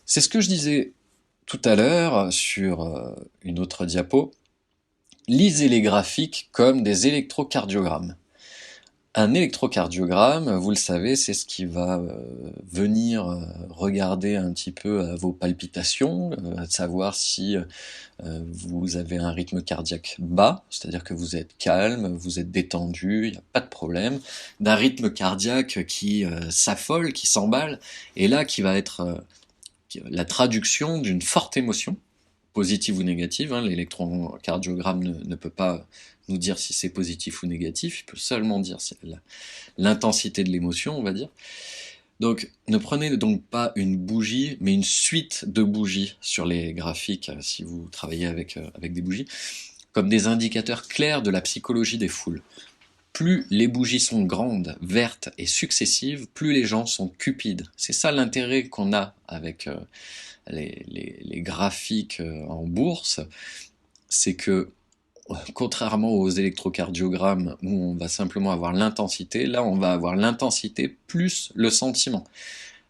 C'est ce que je disais tout à l'heure sur une autre diapo. Lisez les graphiques comme des électrocardiogrammes. Un électrocardiogramme, vous le savez, c'est ce qui va venir regarder un petit peu vos palpitations, savoir si vous avez un rythme cardiaque bas, c'est-à-dire que vous êtes calme, vous êtes détendu, il n'y a pas de problème, d'un rythme cardiaque qui s'affole, qui s'emballe, et là qui va être la traduction d'une forte émotion, positive ou négative. Hein, l'électrocardiogramme ne peut pas nous dire si c'est positif ou négatif, il peut seulement dire l'intensité de l'émotion, on va dire. Donc, ne prenez donc pas une bougie, mais une suite de bougies sur les graphiques, si vous travaillez avec des bougies, comme des indicateurs clairs de la psychologie des foules. Plus les bougies sont grandes, vertes et successives, plus les gens sont cupides. C'est ça l'intérêt qu'on a avec les graphiques en bourse, c'est que contrairement aux électrocardiogrammes où on va simplement avoir l'intensité, là on va avoir l'intensité plus le sentiment.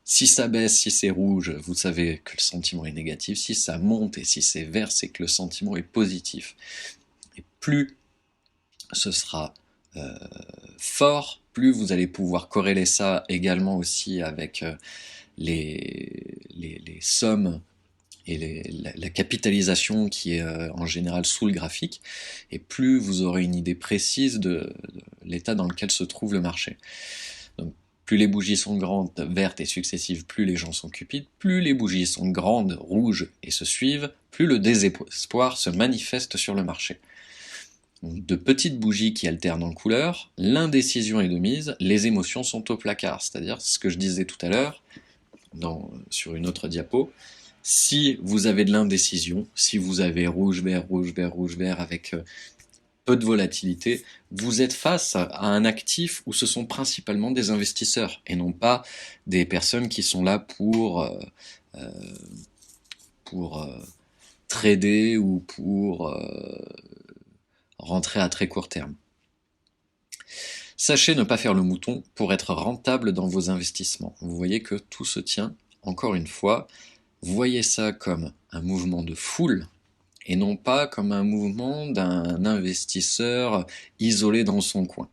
Si ça baisse, si c'est rouge, vous savez que le sentiment est négatif. Si ça monte et si c'est vert, c'est que le sentiment est positif. Et plus ce sera fort, plus vous allez pouvoir corréler ça également aussi avec les sommes et la capitalisation qui est en général sous le graphique, et plus vous aurez une idée précise de l'état dans lequel se trouve le marché. Donc, plus les bougies sont grandes, vertes et successives, plus les gens sont cupides, plus les bougies sont grandes, rouges et se suivent, plus le désespoir se manifeste sur le marché. Donc, de petites bougies qui alternent en couleurs, l'indécision est de mise, les émotions sont au placard, c'est-à-dire ce que je disais tout à l'heure sur une autre diapo. Si vous avez de l'indécision, si vous avez rouge, vert, rouge, vert, rouge, vert avec peu de volatilité, vous êtes face à un actif où ce sont principalement des investisseurs et non pas des personnes qui sont là pour trader ou pour rentrer à très court terme. Sachez ne pas faire le mouton pour être rentable dans vos investissements. Vous voyez que tout se tient, encore une fois, voyez ça comme un mouvement de foule et non pas comme un mouvement d'un investisseur isolé dans son coin.